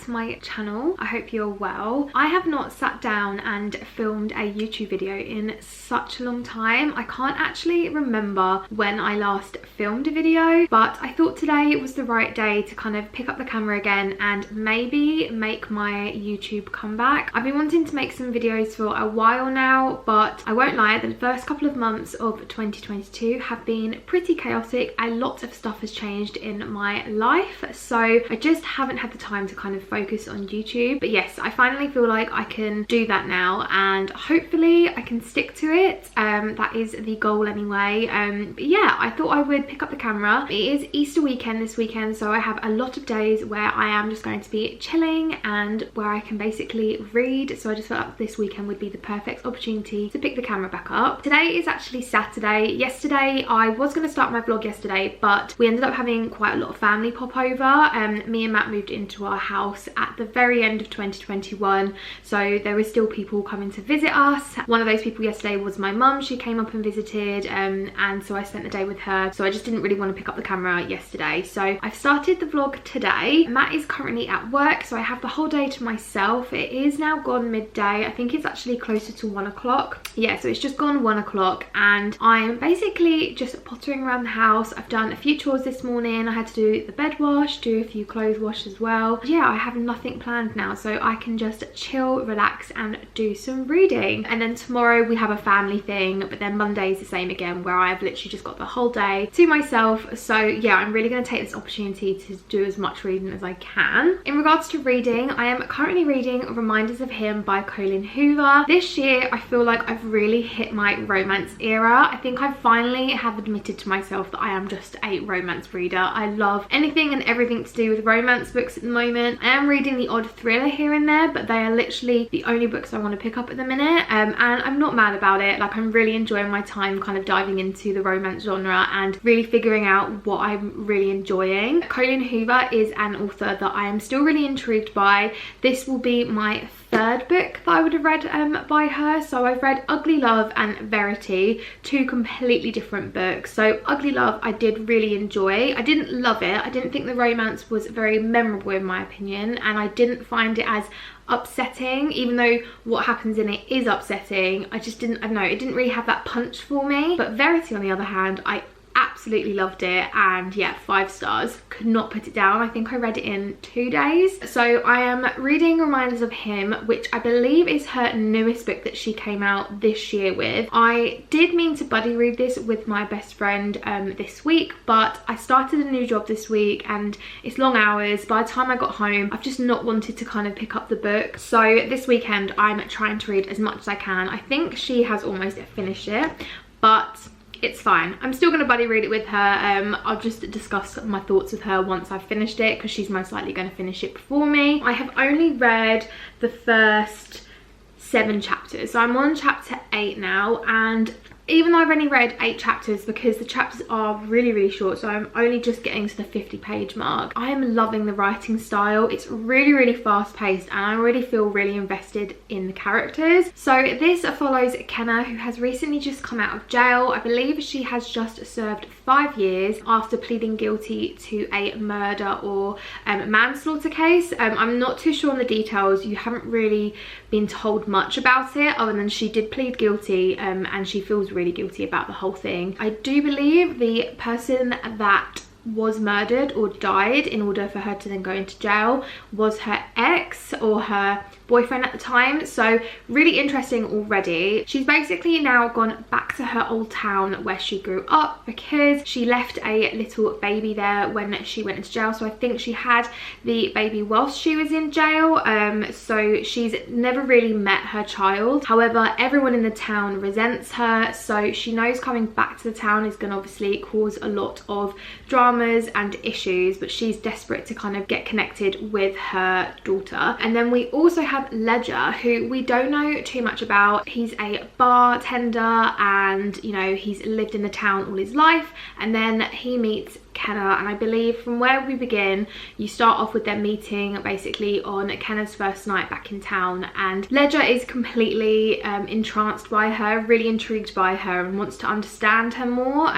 to my channel. I hope you're well. I have not sat down and filmed a YouTube video in such a long time. I can't actually remember when I last filmed a video, but I thought today was the right day to kind of pick up the camera again and maybe make my YouTube comeback. I've been wanting to make some videos for a while now, but I won't lie, the first couple of months of 2022 have been pretty chaotic. A lot of stuff has changed in my life, so I just haven't had the time to kind of focus on YouTube. But yes, I finally feel like I can do that now, and hopefully I can stick to it. That is the goal anyway. But yeah, I thought I would pick up the camera. It is Easter weekend this weekend, so I have a lot of days where I am just going to be chilling and where I can basically read, so I just felt like this weekend would be the perfect opportunity to pick the camera back up. Today is actually Saturday. Yesterday I was going to start my vlog yesterday, but we ended up having quite a lot of family pop over. Me and Matt moved into our house at the very end of 2021, so there were still people coming to visit us. One of those people yesterday was my mum. She came up and visited, and so I spent the day with her, so I just didn't really want to pick up the camera yesterday. So I've started the vlog today. Matt is currently at work, so I have the whole day to myself. It is now gone midday. I think it's actually closer to 1 o'clock. Yeah, so it's just gone 1 o'clock and I'm basically just pottering around the house. I've done a few chores this morning. I had to do the bed wash, do a few clothes wash as well. Yeah, I have nothing planned now, so I can just chill, relax and do some reading. And then tomorrow we have a family thing, but then Monday is the same again, where I've literally just got the whole day to myself. So yeah, I'm really going to take this opportunity to do as much reading as I can. In regards to reading, I am currently reading Reminders of Him by Colleen Hoover. This year I feel like I've really hit my romance era. I think I finally have admitted to myself that I am just a romance reader. I love anything and everything to do with romance books at the moment. I am reading the odd thriller here and there, but they are literally the only books I want to pick up at the minute, and I'm not mad about it. Like, I'm really enjoying my time kind of diving into the romance genre and really figuring out what I'm really enjoying. Colleen Hoover is an author that I am still really intrigued by. This will be my third book that I would have read by her. So I've read Ugly Love and Verity, two completely different books. So Ugly Love I did really enjoy. I didn't love it. I didn't think the romance was very memorable in my opinion, and I didn't find it as upsetting, even though what happens in it is upsetting. I don't know, it didn't really have that punch for me. But Verity on the other hand, I absolutely loved it, and yeah, 5 stars. Could not put it down. I think I read it in 2 days. So I am reading Reminders of Him, which I believe is her newest book that she came out this year with. I did mean to buddy read this with my best friend this week, but I started a new job this week and it's long hours. By the time I got home, I've just not wanted to kind of pick up the book. So this weekend I'm trying to read as much as I can. I think she has almost finished it, but it's fine. I'm still going to buddy read it with her. I'll just discuss my thoughts with her once I've finished it, because she's most likely going to finish it before me. I have only read the first 7 chapters, so I'm on chapter 8 now, and even though I've only read 8 chapters, because the chapters are really short, so I'm only just getting to the 50-page mark, I am loving the writing style. It's really fast paced, and I already feel really invested in the characters. So this follows Kenna, who has recently just come out of jail. I believe she has just served 5 years after pleading guilty to a murder or manslaughter case. I'm not too sure on the details. You haven't really been told much about it, other than she did plead guilty, and she feels really guilty about the whole thing. I do believe the person that was murdered or died in order for her to then go into jail was her ex or her boyfriend at the time. So really interesting already. She's basically now gone back to her old town where she grew up, because she left a little baby there when she went into jail. So I think she had the baby whilst she was in jail. So she's never really met her child. However, everyone in the town resents her, so she knows coming back to the town is going to obviously cause a lot of dramas and issues, but she's desperate to kind of get connected with her daughter. And then we also have Ledger, who we don't know too much about. He's a bartender, and you know, he's lived in the town all his life, and then he meets Kenna, and I believe from where we begin, you start off with them meeting basically on Kenna's first night back in town, and Ledger is completely entranced by her, really intrigued by her, and wants to understand her more,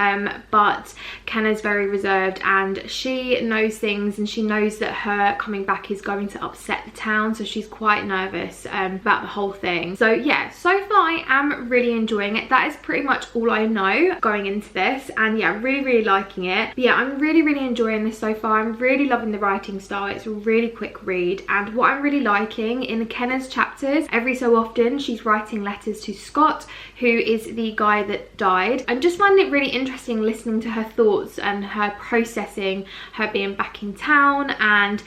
but Kenna's very reserved, and she knows things, and she knows that her coming back is going to upset the town, so she's quite nervous about the whole thing. So yeah, so far I am really enjoying it. That is pretty much all I know going into this, and yeah, really liking it. But yeah, I'm really enjoying this so far. I'm really loving the writing style. It's a really quick read, and what I'm really liking in Kenna's chapters, every so often she's writing letters to Scott, who is the guy that died. I'm just finding it really interesting listening to her thoughts and her processing her being back in town, and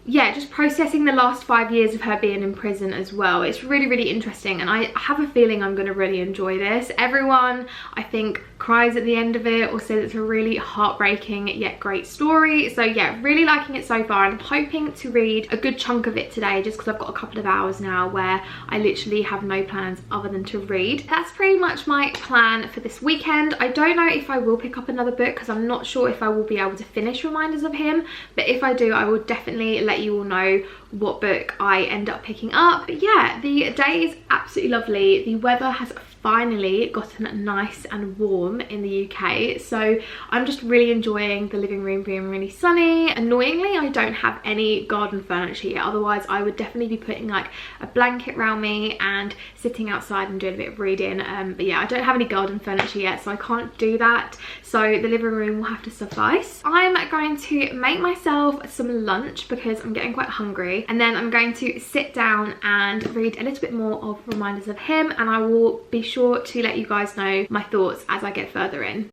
yeah, just processing the last 5 years of her being in prison as well. It's really interesting, and I have a feeling I'm going to really enjoy this. Everyone, I think, cries at the end of it or says it's a really heartbreaking yet great story. So yeah, really liking it so far, and I'm hoping to read a good chunk of it today, just because I've got a couple of hours now where I literally have no plans other than to read. That's pretty much my plan for this weekend. I don't know if I will pick up another book, because I'm not sure if I will be able to finish Reminders of Him, but if I do, I will definitely let you all know what book I end up picking up. But yeah, the day is absolutely lovely. The weather has finally gotten nice and warm in the UK, so I'm just really enjoying the living room being really sunny. Annoyingly, I don't have any garden furniture yet, otherwise I would definitely be putting like a blanket around me and sitting outside and doing a bit of reading, but yeah, I don't have any garden furniture yet, so I can't do that, so the living room will have to suffice. I'm going to make myself some lunch because I'm getting quite hungry, and then I'm going to sit down and read a little bit more of Reminders of Him, and I will be sure to let you guys know my thoughts as I get further in.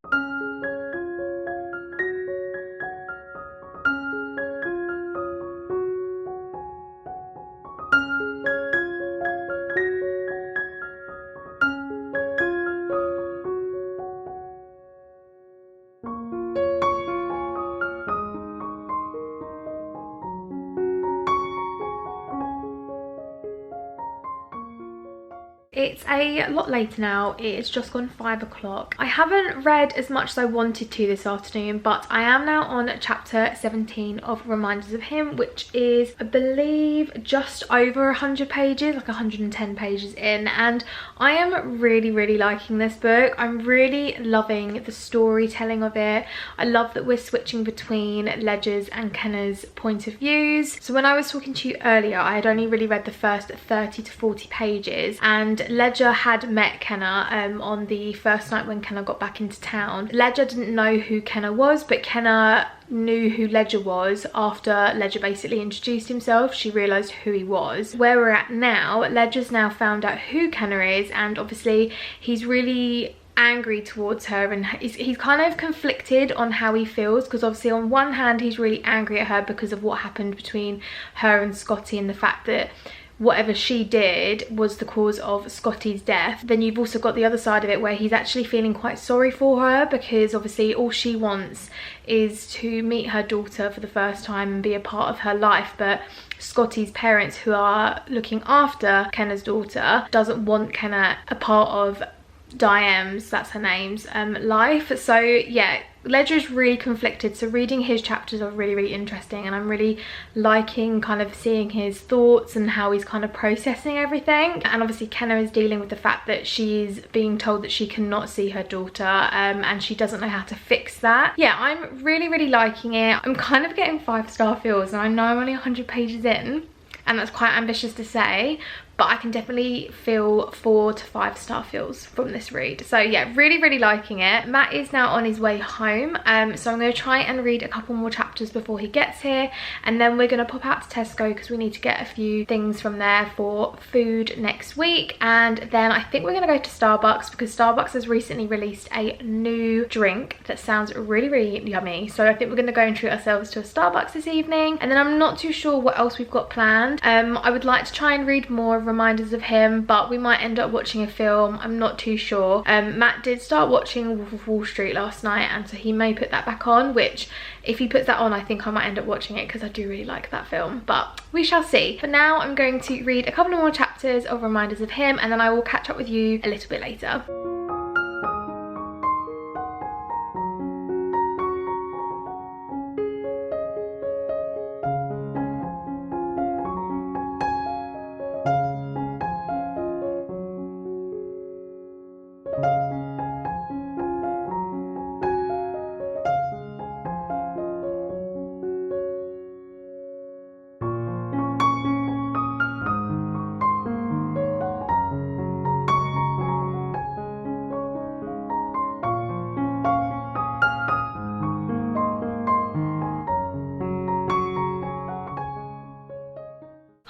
It's a lot later now. It's just gone 5 o'clock. I haven't read as much as I wanted to this afternoon, but I am now on chapter 17 of Reminders of Him, which is, I believe, just over 100 pages, like 110 pages in, and I am really liking this book. I'm really loving the storytelling of it. I love that we're switching between Ledger's and Kenna's point of views. So when I was talking to you earlier, I had only really read the first 30 to 40 pages, and Ledger had met Kenna on the first night when Kenna got back into town. Ledger didn't know who Kenna was, but Kenna knew who Ledger was after Ledger basically introduced himself. She realised who he was. Where we're at now, Ledger's now found out who Kenna is, and obviously he's really angry towards her, and he's kind of conflicted on how he feels, because obviously on one hand he's really angry at her because of what happened between her and Scotty, and the fact that whatever she did was the cause of Scotty's death. Then you've also got the other side of it where he's actually feeling quite sorry for her, because obviously all she wants is to meet her daughter for the first time and be a part of her life, but Scotty's parents, who are looking after Kenna's daughter, doesn't want Kenna a part of Diane's, that's her name's, life. So yeah, Ledger's really conflicted, so reading his chapters are really interesting, and I'm really liking kind of seeing his thoughts and how he's kind of processing everything. And obviously Kenna is dealing with the fact that she's being told that she cannot see her daughter, and she doesn't know how to fix that. Yeah, I'm really liking it. I'm kind of getting 5-star feels, and I know I'm only 100 pages in, and that's quite ambitious to say, but I can definitely feel 4 to 5-star feels from this read. So yeah, really liking it. Matt is now on his way home, so I'm going to try and read a couple more chapters before he gets here, and then we're going to pop out to Tesco because we need to get a few things from there for food next week. And then I think we're going to go to Starbucks, because Starbucks has recently released a new drink that sounds really yummy, so I think we're going to go and treat ourselves to a Starbucks this evening. And then I'm not too sure what else we've got planned. I would like to try and read more Reminders of Him, but we might end up watching a film. I'm not too sure. Matt did start watching Wolf of Wall Street last night, and so he may put that back on, which if he puts that on, I think I might end up watching it because I do really like that film, but we shall see. For now, I'm going to read a couple of more chapters of Reminders of Him, and then I will catch up with you a little bit later.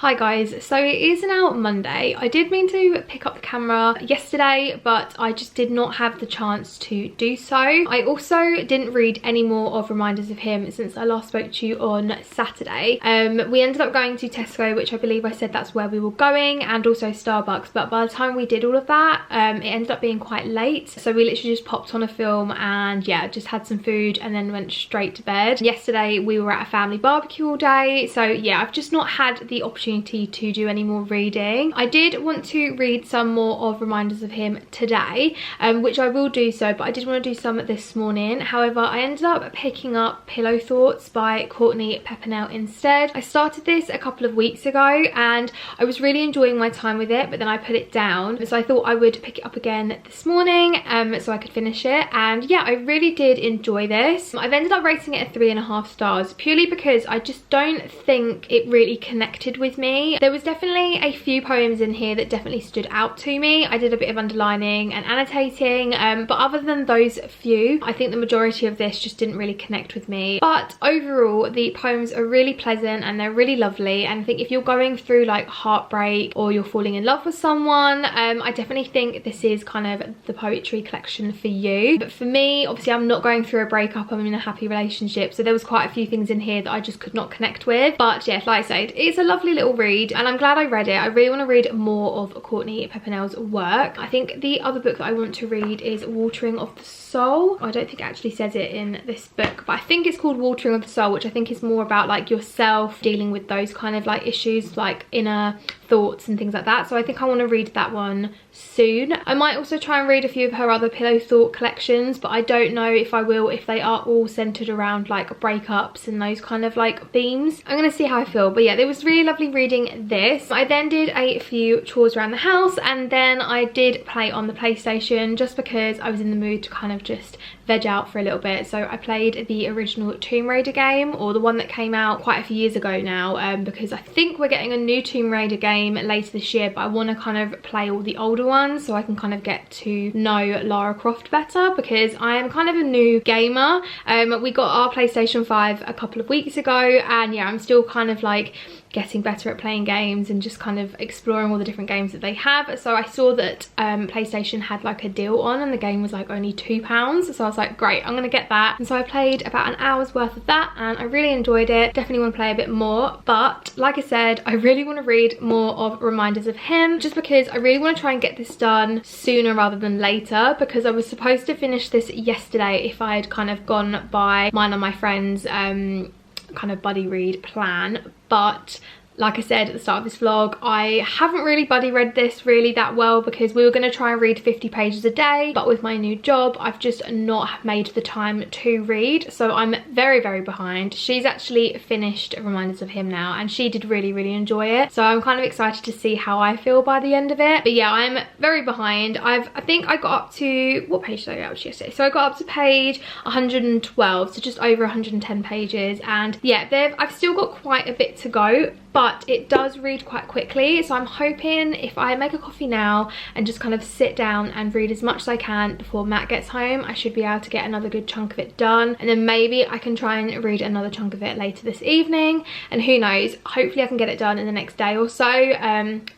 Hi guys, so it is now Monday. I did mean to pick up the camera yesterday, but I just did not have the chance to do so. I also didn't read any more of Reminders of Him since I last spoke to you on Saturday. We ended up going to Tesco, which I believe I said that's where we were going, and also Starbucks, but by the time we did all of that, it ended up being quite late. So we literally just popped on a film and yeah, just had some food and then went straight to bed. Yesterday we were at a family barbecue all day, so yeah, I've just not had the opportunity to do any more reading. I did want to read some more of Reminders of Him today, which I will do so, but I did want to do some this morning. However, I ended up picking up Pillow Thoughts by Courtney Peppernell instead. I started this a couple of weeks ago and I was really enjoying my time with it, but then I put it down, so I thought I would pick it up again this morning so I could finish it. And yeah, I really did enjoy this. I've ended up rating it a 3.5 stars purely because I just don't think it really connected with me. There was definitely a few poems in here that definitely stood out to me. I did a bit of underlining and annotating, but other than those few, I think the majority of this just didn't really connect with me. But overall, the poems are really pleasant and they're really lovely, and I think if you're going through like heartbreak or you're falling in love with someone, I definitely think this is kind of the poetry collection for you. But for me, obviously I'm not going through a breakup, I'm in a happy relationship, so there was quite a few things in here that I just could not connect with. But yeah, like I said, it's a lovely little read and I'm glad I read it. I really want to read more of Courtney Peppernell's work. I think the other book that I want to read is Watering of the Soul. I don't think it actually says it in this book, but I think it's called Watering of the Soul, which I think is more about like yourself dealing with those kind of like issues, like inner thoughts and things like that. So I think I want to read that one soon. I might also try and read a few of her other Pillow Thought collections, but I don't know if I will, if they are all centered around like breakups and those kind of like themes. I'm gonna see how I feel. But yeah, it was really lovely reading this. I then did a few chores around the house and then I did play on the PlayStation just because I was in the mood to kind of just veg out for a little bit. So I played the original Tomb Raider game, or the one that came out quite a few years ago now, because I think we're getting a new Tomb Raider game later this year, but I want to kind of play all the older ones so I can kind of get to know Lara Croft better, because I am kind of a new gamer. We got our PlayStation 5 a couple of weeks ago and yeah, I'm still kind of like getting better at playing games and just kind of exploring all the different games that they have. So I saw that PlayStation had like a deal on and the game was like only £2, so I was like, great, I'm gonna get that. And so I played about an hour's worth of that and I really enjoyed it. Definitely want to play a bit more, but like I said, I really want to read more of Reminders of Him just because I really want to try and get this done sooner rather than later, because I was supposed to finish this yesterday if I had kind of gone by mine and my friends kind of buddy read plan. But like I said at the start of this vlog, I haven't really buddy read this really that well because we were going to try and read 50 pages a day, but with my new job I've just not made the time to read, so I'm very, very behind. She's actually finished Reminders of Him now and she did really, really enjoy it, so I'm kind of excited to see how I feel by the end of it. But yeah, I'm very behind. I think I got up to, what page did I get up to yesterday? So I got up to page 112, so just over 110 pages, and yeah, I've still got quite a bit to go, but it does read quite quickly. So I'm hoping if I make a coffee now and just kind of sit down and read as much as I can before Matt gets home, I should be able to get another good chunk of it done, and then maybe I can try and read another chunk of it later this evening, and who knows, hopefully I can get it done in the next day or so.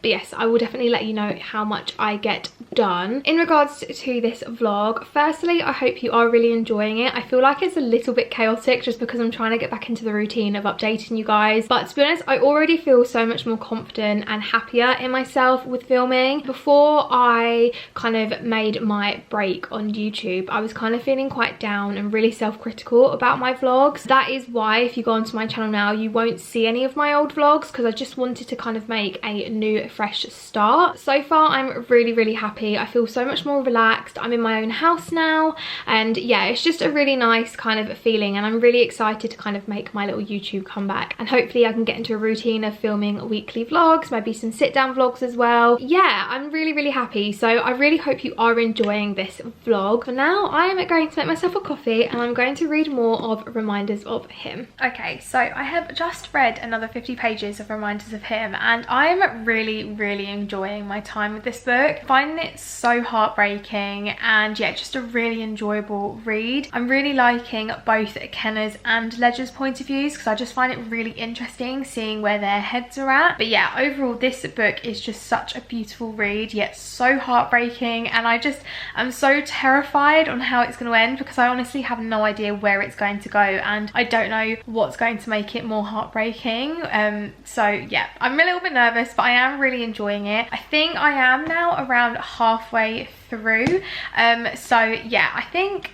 But yes, I will definitely let you know how much I get done. In regards to this vlog, firstly, I hope you are really enjoying it. I feel like it's a little bit chaotic just because I'm trying to get back into the routine of updating you guys, but to be honest, I already feel so much more confident and happier in myself with filming. Before I kind of made my break on YouTube, I was kind of feeling quite down and really self-critical about my vlogs. That is why if you go onto my channel now, you won't see any of my old vlogs, because I just wanted to kind of make a new fresh start. So far I'm really, really happy. I feel so much more relaxed. I'm in my own house now and yeah, it's just a really nice kind of feeling, and I'm really excited to kind of make my little YouTube comeback, and hopefully I can get into a routine of filming weekly vlogs, maybe some sit down vlogs as well. Yeah, I'm really, really happy. So I really hope you are enjoying this vlog. For now, I am going to make myself a coffee and I'm going to read more of Reminders of Him. Okay, so I have just read another 50 pages of Reminders of Him and I'm really, really enjoying my time with this book. Finding it so heartbreaking, and yeah, just a really enjoyable read. I'm really liking both Kenna's and Ledger's point of views because I just find it really interesting seeing where their heads are at. But yeah, overall this book is just such a beautiful read, yet so heartbreaking, and I'm so terrified on how it's going to end because I honestly have no idea where it's going to go, and I don't know what's going to make it more heartbreaking. So yeah, I'm a little bit nervous, but I am really enjoying it. I think I am now around halfway through. So yeah, I think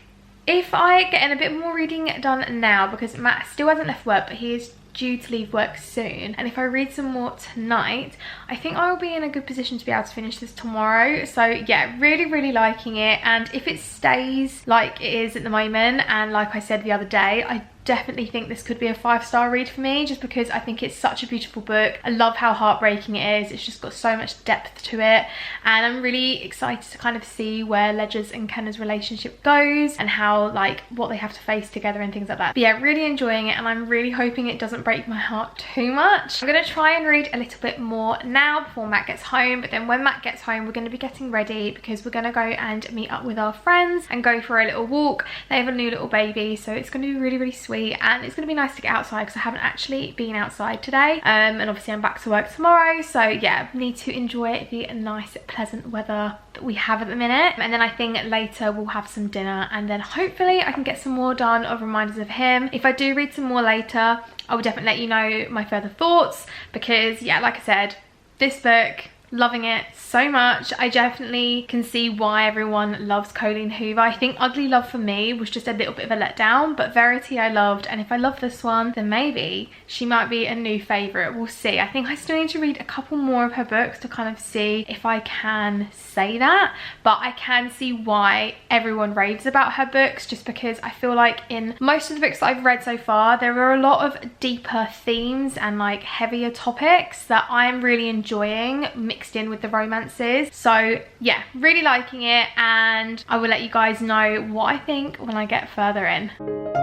if I get in a bit more reading done now, because Matt still hasn't left work, but he is due to leave work soon, and if I read some more tonight, I think I will be in a good position to be able to finish this tomorrow. So yeah, really liking it, and if it stays like it is at the moment, and like I said the other day, I definitely think this could be a 5-star read for me, just because I think it's such a beautiful book. I love how heartbreaking it is. It's just got so much depth to it, and I'm really excited to kind of see where Ledger's and Kenna's relationship goes and how, like, what they have to face together and things like that. But yeah, really enjoying it, and I'm really hoping it doesn't break my heart too much. I'm going to try and read a little bit more now before Matt gets home, but then when Matt gets home we're going to be getting ready because we're going to go and meet up with our friends and go for a little walk. They have a new little baby, so it's going to be really sweet, and it's going to be nice to get outside because I haven't actually been outside today, and obviously I'm back to work tomorrow, so yeah, need to enjoy the nice pleasant weather that we have at the minute. And then I think later we'll have some dinner, and then hopefully I can get some more done of reminders of him. If I do read some more later, I will definitely let you know my further thoughts, because yeah, like I said, this book, loving it so much. I definitely can see why everyone loves Colleen Hoover. I think Ugly Love for me was just a little bit of a letdown, but Verity I loved, and if I love this one, then maybe she might be a new favourite. We'll see. I think I still need to read a couple more of her books to kind of see if I can say that, but I can see why everyone raves about her books, just because I feel like in most of the books that I've read so far, there are a lot of deeper themes and like heavier topics that I'm really enjoying, mixed in with the romances. So yeah, really liking it, and I will let you guys know what I think when I get further in.